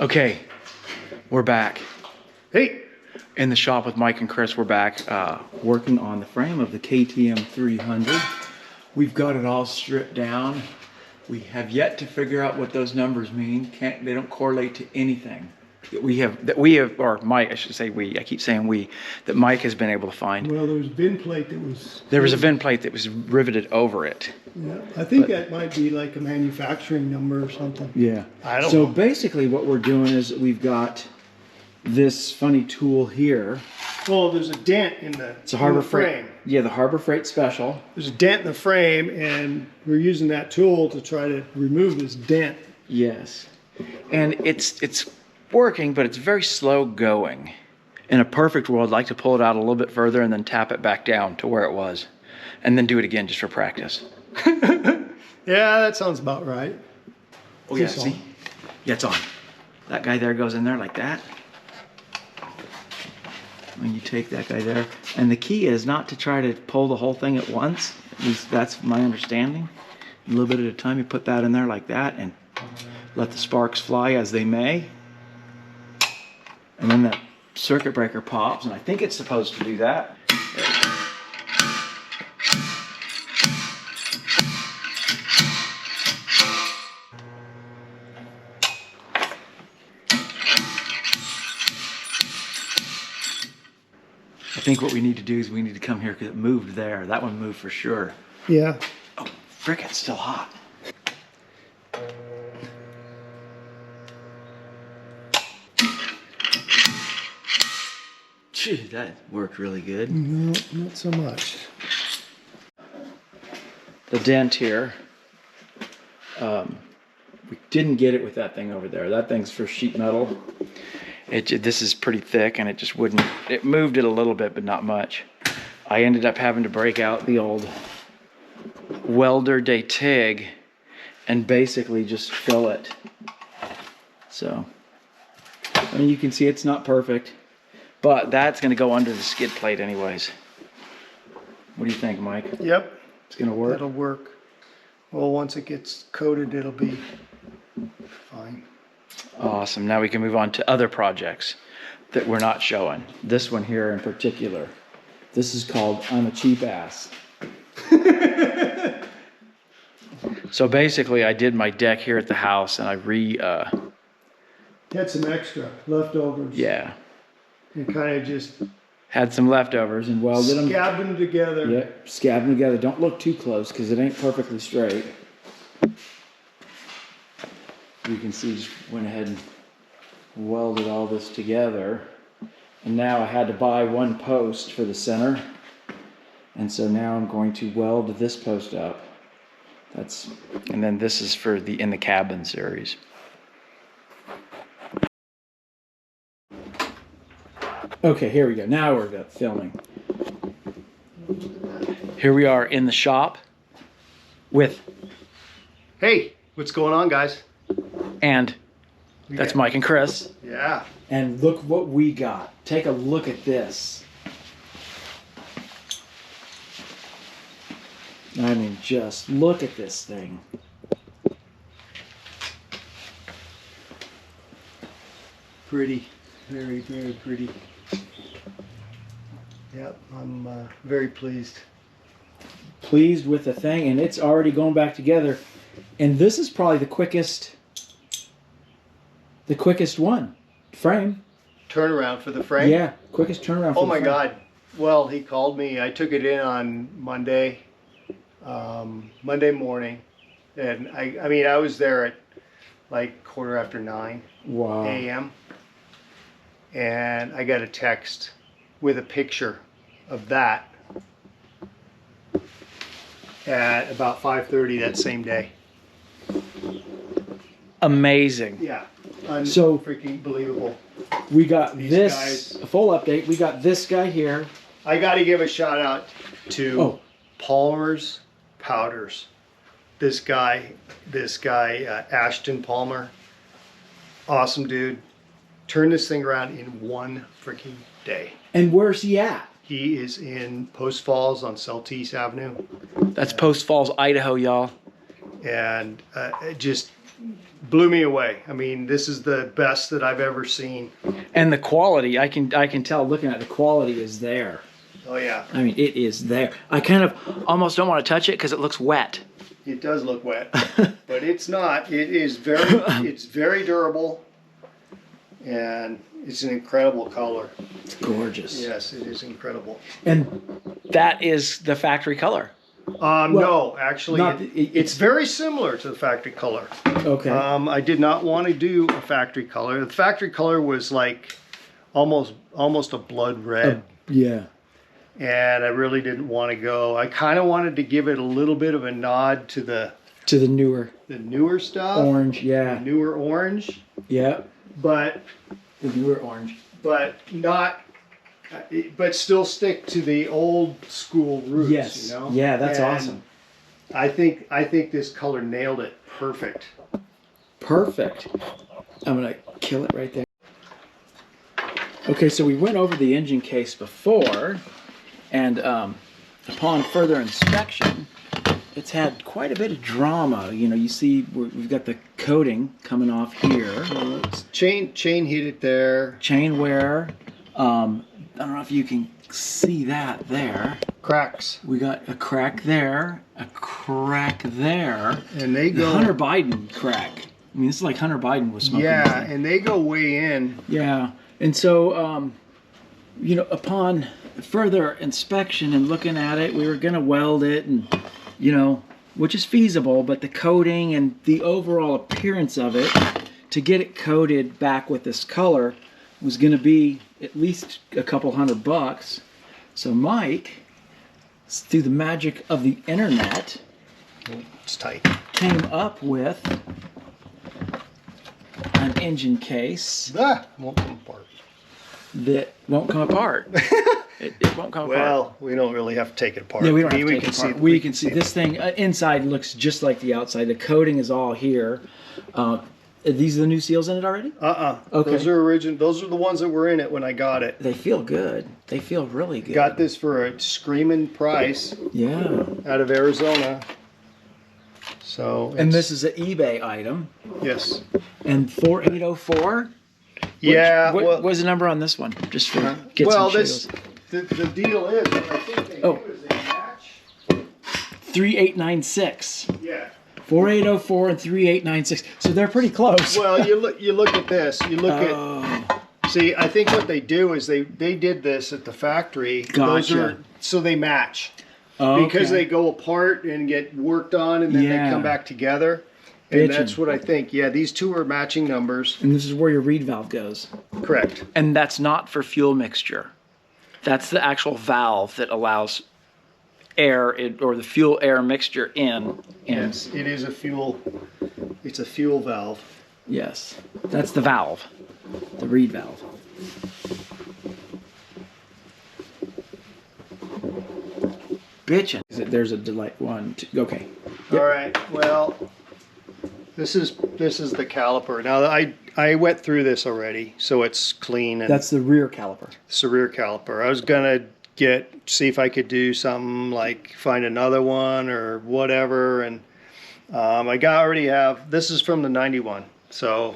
Okay, we're back. Hey! In the shop with Mike and Chris, we're back working on the frame of the KTM 300. We've got it all stripped down. We have yet to figure out what those numbers mean. They don't correlate to anything. Or Mike, I should say we, I keep saying we, that Mike has been able to find. Well, there was a VIN plate that was... There was a VIN plate that was riveted over it. Yeah, I think that might be like a manufacturing number or something. Yeah. I don't know. So basically what we're doing is we've got this funny tool here. Well, there's a dent in the, it's a Harbor frame. Yeah, the Harbor Freight Special. There's a dent in the frame, and we're using that tool to try to remove this dent. Yes. And it's working, but it's very slow going. In a perfect world, I'd like to pull it out a little bit further and then tap it back down to where it was. And then do it again just for practice. Yeah, that sounds about right. Oh yeah, see? Yeah, it's on. That guy there goes in there like that. When you take that guy there. And the key is not to try to pull the whole thing at once. At least that's my understanding. A little bit at a time, you put that in there like that and let the sparks fly as they may. And then that circuit breaker pops, and I think it's supposed to do that. I think what we need to do is we need to come here because it moved there. That one moved for sure. Yeah. Oh, frick, it's still hot. Gee, that worked really good. No, not so much. The dent here, we didn't get it with that thing over there. That thing's for sheet metal. This is pretty thick and it just wouldn't, it moved it a little bit, but not much. I ended up having to break out the old welder de TIG and basically just fill it. So, I mean, you can see it's not perfect. But that's going to go under the skid plate anyways. What do you think, Mike? Yep. It's going to work? It'll work. Well, once it gets coated, it'll be fine. Awesome. Now we can move on to other projects that we're not showing. This one here in particular. This is called I'm a Cheap Ass. So basically I did my deck here at the house and I had some extra leftovers. Yeah. And kind of just had some leftovers and welded them. Scabbed them together. Yep, scabbed them together. Don't look too close because it ain't perfectly straight. You can see just went ahead and welded all this together. And now I had to buy one post for the center. And so now I'm going to weld this post up. And then this is for the In the Cabin series. Okay, here we go. Now we're filming. Here we are in the shop with... Hey, what's going on, guys? And that's Mike and Chris. Yeah. And look what we got. Take a look at this. I mean, just look at this thing. Pretty. Very, very pretty. Yep, I'm very pleased. Pleased with the thing, and it's already going back together. And this is probably the quickest one. Frame. Turnaround for the frame? Yeah, quickest turnaround for Oh the my frame. God. Well, he called me. I took it in on Monday, Monday morning. And I mean, I was there at like 9:15 Wow. a.m. And I got a text with a picture of that at about 5:30 that same day. Amazing. Yeah. So freaking believable. We got These this, guys. a full update. We got this guy here. I got to give a shout out to Palmer's Powders. This guy, Ashton Palmer. Awesome dude. Turned this thing around in one freaking day. And where's he at? He is in Post Falls on Celtice Avenue. That's Post Falls, Idaho, y'all. And just blew me away. I mean, this is the best that I've ever seen. And the quality, I can tell looking at the quality is there. Oh yeah, I mean, it is there. I kind of almost don't want to touch it because it looks wet. it does look wet, but it's not. It is it's very durable, and it's an incredible color. It's gorgeous. Yes, it is incredible. And that is the factory color. No, actually, it's it's very similar to the factory color. Okay. I did not want to do a factory color. The factory color was like almost a blood red. Yeah. And I really didn't want to go. I kind of wanted to give it a little bit of a nod to the newer stuff. Orange, yeah. The newer orange. Yeah. But The newer orange. but not but still stick to the old school roots, Yes. you know? Yeah, that's And awesome. I think this color nailed it perfect. Perfect. I'm gonna kill it right there. Okay, so we went over the engine case before, and upon further inspection, it's had quite a bit of drama. You know, you see we've got the coating coming off here. Chain hit it there. Chain wear. I don't know if you can see that there. Cracks. We got a crack there, a crack there. And they The go Hunter Biden crack. I mean, this is like Hunter Biden was smoking. Yeah, this thing. and they go way in. Yeah, and so, you know, upon further inspection and looking at it, we were going to weld it, and you know, which is feasible, but the coating and the overall appearance of it, to get it coated back with this color, was going to be at least a couple $100. So Mike, through the magic of the internet, It's tight. came up with an engine case Won't come apart. that won't come apart. It won't come apart. Well, we don't really have to take it apart. Yeah, we don't have to We take can it apart. see- We can see this thing inside looks just like the outside. The coating is all here. Are these the new seals in it already? Okay. Those are original. Those are the ones that were in it when I got it. They feel good. They feel really good. Got this for a screaming price Yeah. out of Arizona. So. And it's- this is an eBay item. Yes. And 4804. Yeah. What was the number on this one? Just for get well, some this the deal is what I think they Oh. do is they match. 3896. Yeah. 4804 and 3896. So they're pretty close. Well, you look at this. You look at. Oh, See, I think what they do is they did this at the factory. Those Gotcha. so they match. okay. Because they go apart and get worked on and then Yeah. they come back together. And Bitchin'. that's what I think. Yeah, these two are matching numbers. And this is where your reed valve goes. Correct. And that's not for fuel mixture. That's the actual valve that allows air or the fuel air mixture in. Yes, it is a fuel. It's a fuel valve. Yes. That's the valve. The reed valve. Bitchin'. There's a delay. One, two. Okay. Yep. All right. Well, this is the caliper. Now I went through this already, so it's clean and That's the rear caliper. it's a rear caliper. I was gonna see if I could do something like find another one or whatever, and already have. This is from the '91, so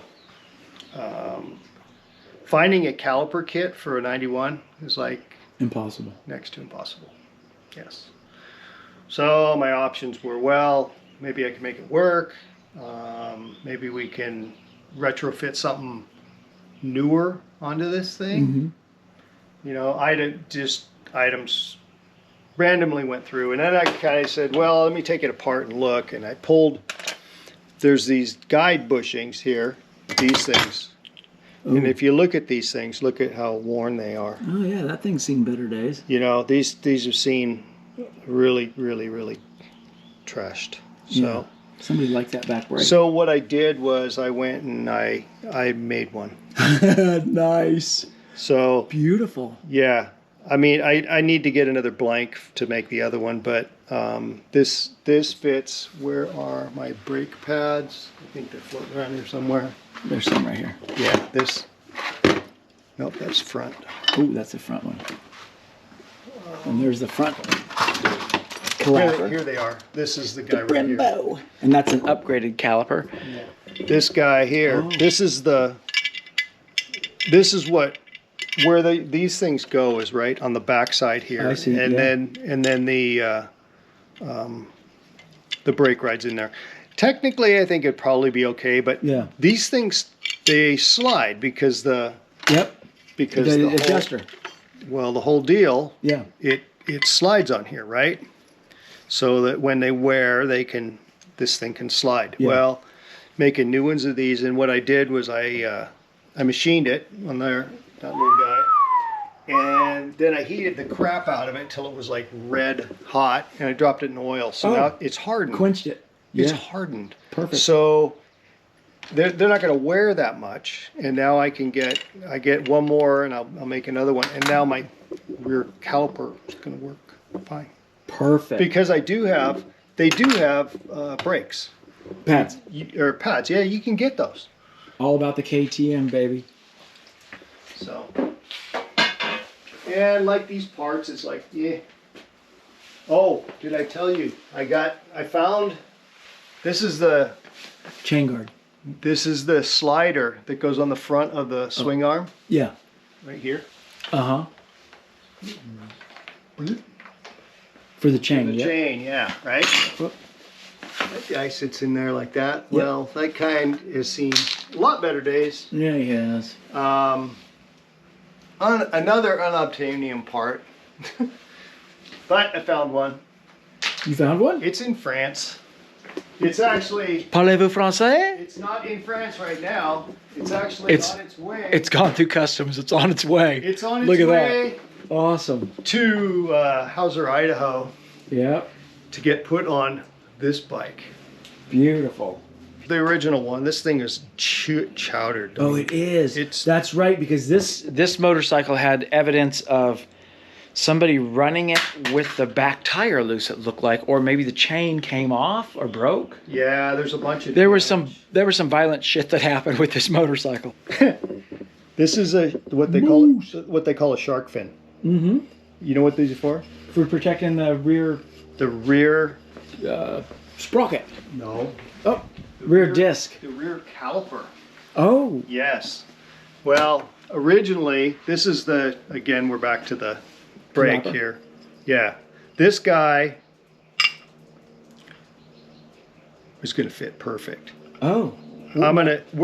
finding a caliper kit for a '91 is like Impossible. next to impossible. Yes. So my options were, well, maybe I can make it work. Maybe we can retrofit something newer onto this thing. Mm-hmm. You know, items randomly went through, and then I kind of said, well, let me take it apart and look. And I pulled. There's these guide bushings here, these things. Ooh. And if you look at these things, look at how worn they are. Oh yeah, that thing's seen better days. You know, these have seen really, really, really trashed. So, Yeah. Somebody liked that back brake. so what I did was I went and I made one. Nice. So Beautiful. yeah, I mean, I need to get another blank to make the other one, but this fits. Where are my brake pads? I think they're floating around here somewhere. There's some right here. Yeah, this. Nope, that's front. Ooh, that's the front one. And there's the front Here caliper. they are. This is the guy right here. Brembo. And that's an upgraded caliper. Yeah. This guy here. Oh. This is where these things go is right on the back side here. I see, And yeah. then the brake ride's in there. Technically, I think it'd probably be okay, but Yeah. these things, they slide because the adjuster. the whole deal, Yeah. it slides on here, right? So that when they wear, this thing can slide. Yeah. Well, making new ones of these, and what I did was I machined it on there, that little guy, and then I heated the crap out of it till it was like red hot, and I dropped it in oil. So now it's hardened. Quenched it. It's Yeah. hardened. Perfect. So they're not going to wear that much, and now I get one more, and I'll make another one, and now my rear caliper is going to work fine. Perfect. Because they do have brakes. Pads. Or pads. Yeah, you can get those. All about the KTM, baby. So, and like these parts, it's like, yeah. Oh, did I tell you? I found, this is the Chain guard. slider that goes on the front of the swing arm, Yeah. right here. Uh-huh. For the chain, The yeah. chain, yeah, right? Whoop. That guy sits in there like that. Yep. Well, that kind has seen a lot better days. Yeah, he has. Another unobtainium part, but I found one. You found one? It's in France. It's actually, Parlez-vous français? it's not in France right now. It's actually on its way. It's gone through customs. It's on its way. It's on its Look at way that. Awesome. to Hauser, Idaho, Yep. to get put on this bike. Beautiful. The original one. This thing is chowdered. Oh, it is. It's- That's right, because this motorcycle had evidence of somebody running it with the back tire loose, it looked like, or maybe the chain came off or broke. Yeah, there's a bunch of. There was some violent shit that happened with this motorcycle. This is what they call a shark fin. Mm-hmm. You know what these are for? For protecting the rear The rear. sprocket. No. Oh, rear disc. The rear caliper. Oh. Yes. Well, originally, this is again, we're back to the brake Caliper. here. Yeah. This guy is going to fit perfect. Oh. We're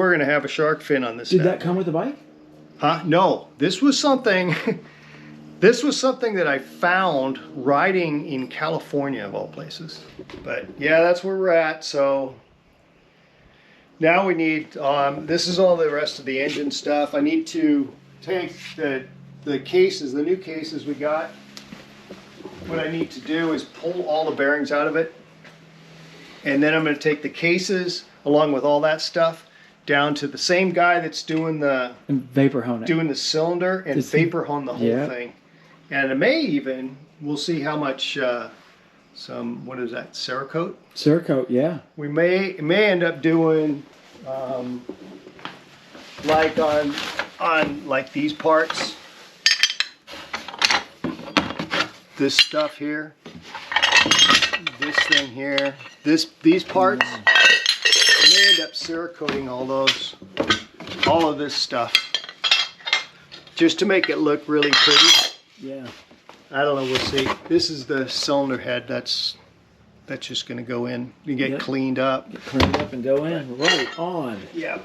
going to have a shark fin on this. Did bad that boy. come with the bike? Huh? No. This was something that I found riding in California of all places. But yeah, that's where we're at. So now we need, this is all the rest of the engine stuff. I need to take the cases, the new cases we got. What I need to do is pull all the bearings out of it. And then I'm going to take the cases along with all that stuff down to the same guy that's doing the And vapor hone it. doing the cylinder and Is he- vapor hone the whole Yeah. thing. And it may even, we'll see how much what is that, Cerakote? Cerakote, yeah. We may end up doing like on like these parts, this stuff here, this thing here, these parts. I may end up Cerakoting all of this stuff, just to make it look really pretty. Yeah. I don't know, we'll see. This is the cylinder head that's just gonna go in and get Yep. cleaned up. Clean it up and go in. Right on. Yeah.